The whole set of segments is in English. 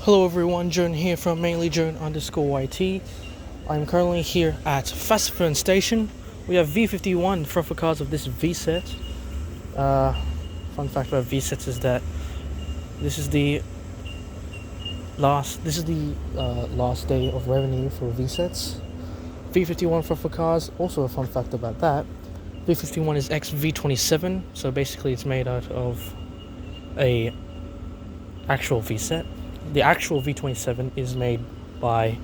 Hello everyone, Jern here from mainlyjern_YT. I'm currently here at Fassifern Station. We have V51 for cars of this V-set. Fun fact about V-sets is that this is the last day of revenue for V-sets. V51 for cars. Also a fun fact about that, V51 is XV27, so basically it's made out of a actual V-set. The actual V27 is made by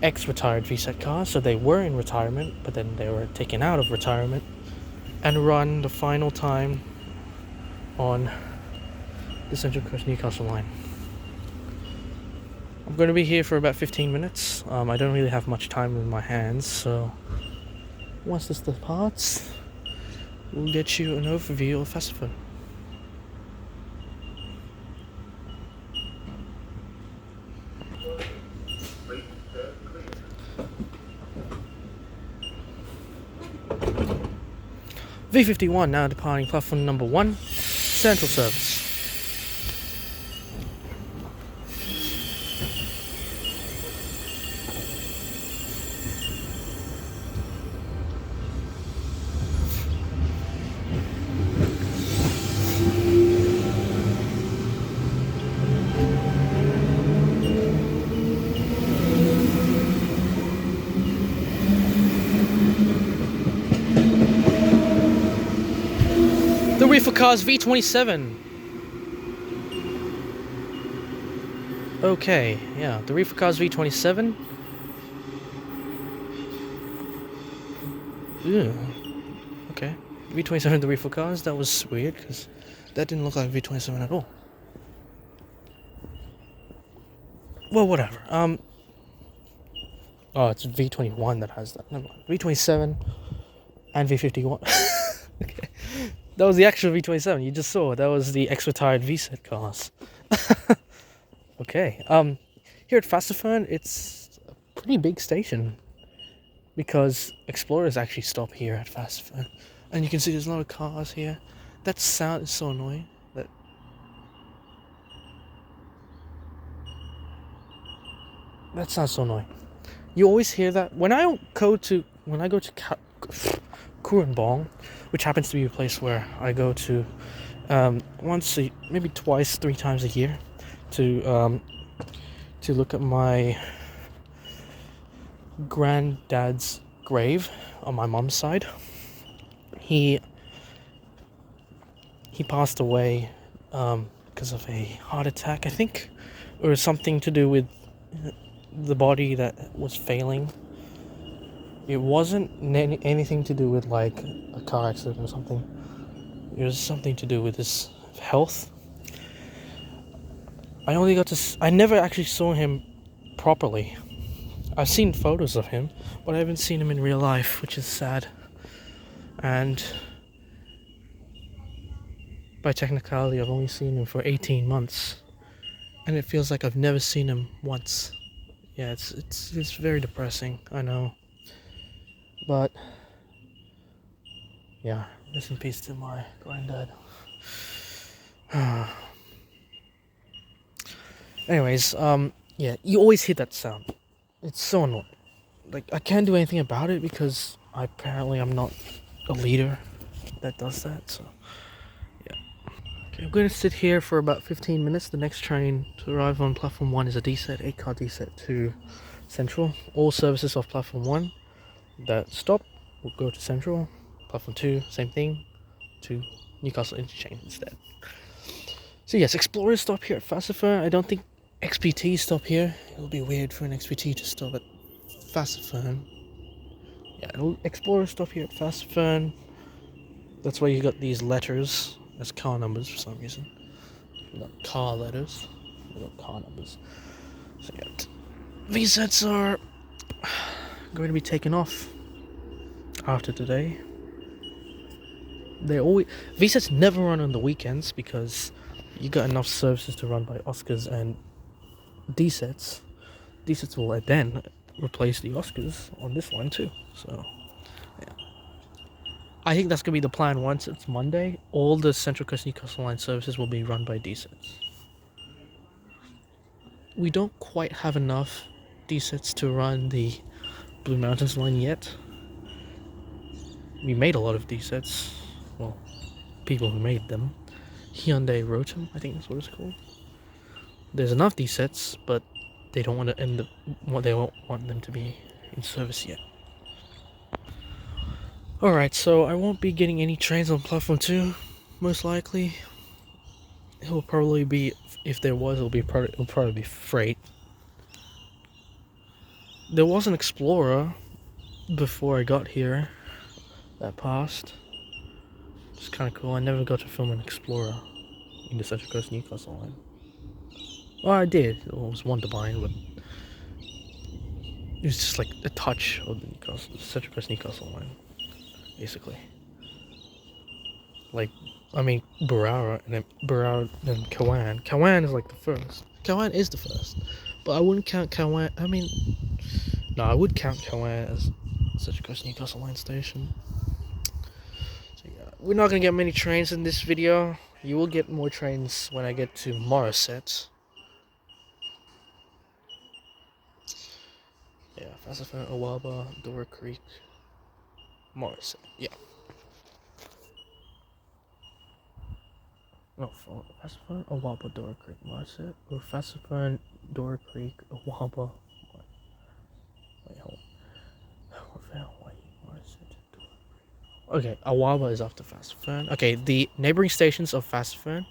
ex-retired V-set cars, so they were in retirement, but then they were taken out of retirement and run the final time on the Central Coast Newcastle line. I'm going to be here for about 15 minutes. I don't really have much time in my hands, so once this departs, we'll get you an overview of Fassifern. V51 now departing platform number 1, Central Service. The reefer car's V27. Okay, yeah, the reefer car's V27. Ew. Okay, V27 the reefer cars. That was weird because that didn't look like V27 at all. Well, whatever. Oh, it's V21 that has that. Never mind. V27 and V51. Okay. That was the actual V27 you just saw. That was the ex-retired V-set cars. Okay. Here at Fassifern, it's a pretty big station because explorers actually stop here at Fassifern, and you can see there's a lot of cars here. That sound is so annoying. That sounds so annoying. You always hear that when I go to Kurunbong, which happens to be a place where I go to maybe twice, 3 times a year to look at my granddad's grave on my mom's side. He passed away because of a heart attack, I think, or something to do with the body that was failing. It wasn't anything to do with like a car accident or something. It was something to do with his health. I never actually saw him properly. I've seen photos of him, but I haven't seen him in real life, which is sad. And by technicality, I've only seen him for 18 months, and it feels like I've never seen him once. Yeah, it's very depressing, I know. But yeah, rest in peace to my granddad. Anyways, yeah, you always hear that sound. It's so annoying. Like, I can't do anything about it because I'm not a leader that does that, so yeah. Okay, I'm going to sit here for about 15 minutes. The next train to arrive on platform 1 is a D-set, 8-car D-set to Central. All services off platform 1 that stop will go to Central. Platform 2, same thing, to Newcastle Interchange instead. So yes, explorers stop here at Fassifern. I don't think XPT stop here. It'll be weird for an XPT to stop at Fassifern. Yeah, explorers stop here at Fassifern. That's why you got these letters as car numbers for some reason. Not car letters, not car numbers. So yeah, V-sets are going to be taken off after today. V-sets never run on the weekends because you got enough services to run by Oscars and D-sets. D-sets will then replace the Oscars on this line too. So yeah, I think that's gonna be the plan. Once it's Monday, all the Central Coast Newcastle line services will be run by D-sets. we don't quite have enough D-sets to run the Blue Mountains line yet. We made a lot of D-sets. Well, people who made them. Hyundai Rotem, I think that's what it's called. There's enough D-sets, but they don't want to end they won't want them to be in service yet. Alright, so I won't be getting any trains on platform 2, most likely. It will probably be, if there was, it'll probably be freight. There was an Explorer before I got here that passed. It's kind of cool. I never got to film an Explorer in the Central Coast Newcastle line. Well, I did. It was one to bind, but it was just like a touch of the Central Coast Newcastle line, basically. Like, I mean, Barara and Kawan. Kawan is like the first. Kawan is the first, but I wouldn't count Kawan. I mean, no, I would count Kawan as Central Coast Newcastle line station. So yeah, we're not gonna get many trains in this video. You will get more trains when I get to Morisset. Yeah, Fassifern, Awaba, Dora Creek, Morisset. Yeah. No, Fassifern, Awaba, Dora Creek, Morisset, or Fassifern, Dora Creek, Awaba. Wait, hold on. Okay, Awaba is after Fassifern. Okay, the neighboring stations of Fassifern.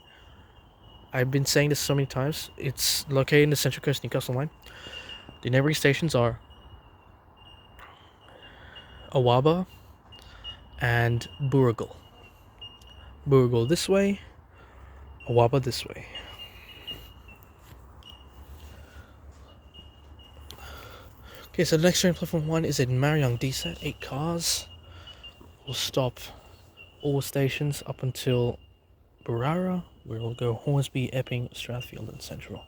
I've been saying this so many times. It's located in the Central Coast Newcastle line. The neighboring stations are Awaba and Burigal. Burigal this way, Awaba this way. Okay, so the next train, platform 1, is in Marion D-set, 8 cars. We'll stop all stations up until Barara, where we'll go Hornsby, Epping, Strathfield, and Central.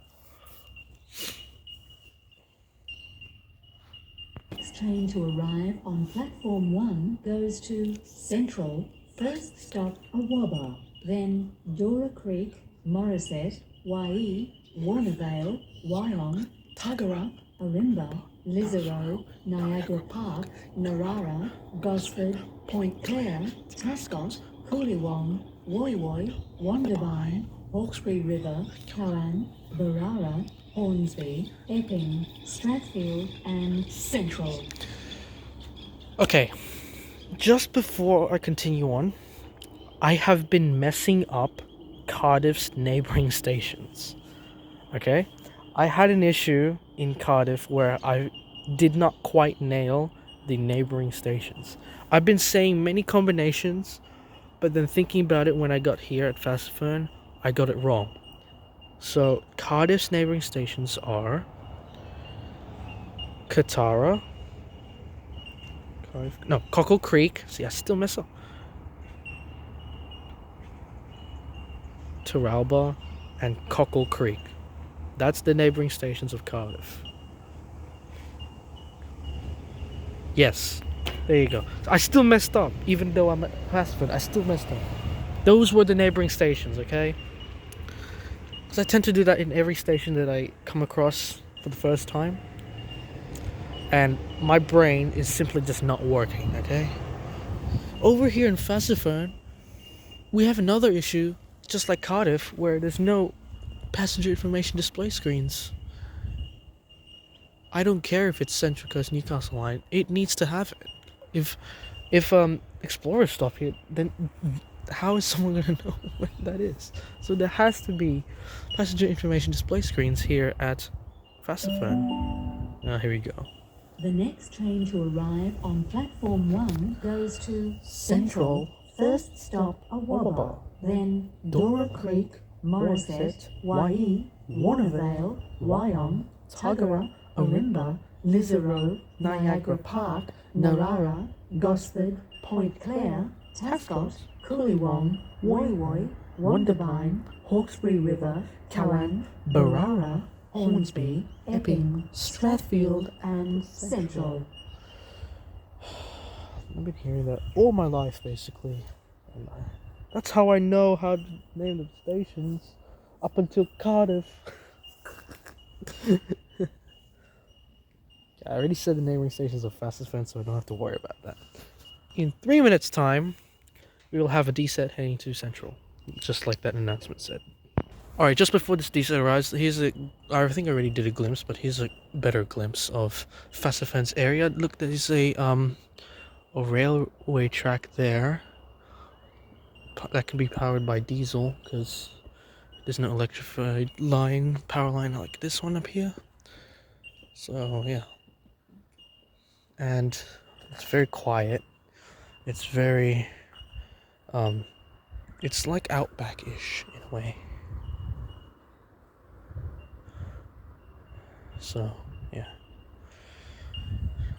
Next train to arrive on platform 1 goes to Central, first stop Awaba, then Dora Creek, Morisset, Waee, Warnervale, Wyong, Tuggerah, Arimba, Lisero, Niagara Park, Narara, Gosford, Point Clare, Tascott, Coolewong, Woy Woy, Wondabyne, Hawkesbury River, Cowan, Barara, Hornsby, Epping, Strathfield, and Central. Okay, just before I continue on, I have been messing up Cardiff's neighbouring stations. Okay? I had an issue in Cardiff where I did not quite nail the neighbouring stations. I've been saying many combinations, but then thinking about it when I got here at Fassifern, I got it wrong. So, Cardiff's neighbouring stations are Katara, Cockle Creek. See, I still mess up. Taralba and Cockle Creek. That's the neighbouring stations of Cardiff. Yes, there you go. I still messed up, even though I'm at Fassifern. I still messed up. Those were the neighbouring stations, okay? Because I tend to do that in every station that I come across for the first time. And my brain is simply just not working, okay? Over here in Fassifern, we have another issue, just like Cardiff, where there's no passenger information display screens. I don't care if it's Central Coast Newcastle line, it needs to have it. If Explorers stop here, then how is someone gonna know where that is? So there has to be passenger information display screens here at Fassifern. Here we go. The next train to arrive on platform 1 goes to Central, first stop Awaba, then Dora Creek, Morisset, Waee, Warnervale, Wyong, Tuggerah, Arimba, Lisero, Niagara Park, Narara, Gosford, Point Clare, Tascott, Coolewong, Woy Woy, Wondabyne, Hawkesbury River, Cowan, Barara, Hornsby, Epping, Strathfield, and Central. I've been hearing that all my life, basically. And that's how I know how to name the stations up until Cardiff. I already said the neighboring stations of Fassifern, so I don't have to worry about that. In 3 minutes' time, we will have a D set heading to Central, just like that announcement said. Alright, just before this D set arrives, I think I already did a glimpse, but here's a better glimpse of Fassifern's area. Look, there's a railway track there that can be powered by diesel, because there's no electrified power line like this one up here. So, yeah. And it's very quiet. It's very, it's like Outback-ish in a way. So, yeah.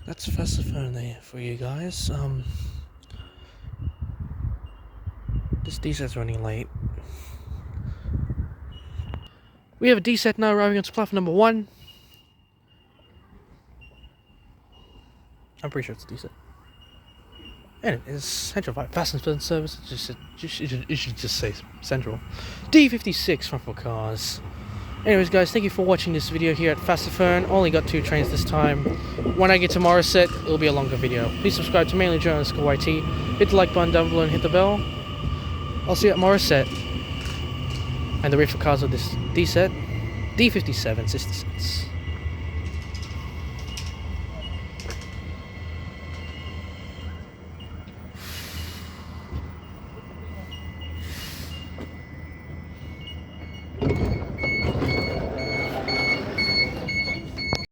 That's Fassifern there for you guys. This D-set's running late. We have a D-set now arriving on platform number 1. I'm pretty sure it's a D-set. And it is Central Passenger Service. It should just say Central. D56 front for cars. Anyways, guys, thank you for watching this video here at Fassifern. Only got 2 trains this time. When I get to Morisset, it'll be a longer video. Please subscribe to Mainly Journalist YT. Hit the like button down below and hit the bell. I'll see you at Morisset. And the rate for cars of this D set, D57 sister sets.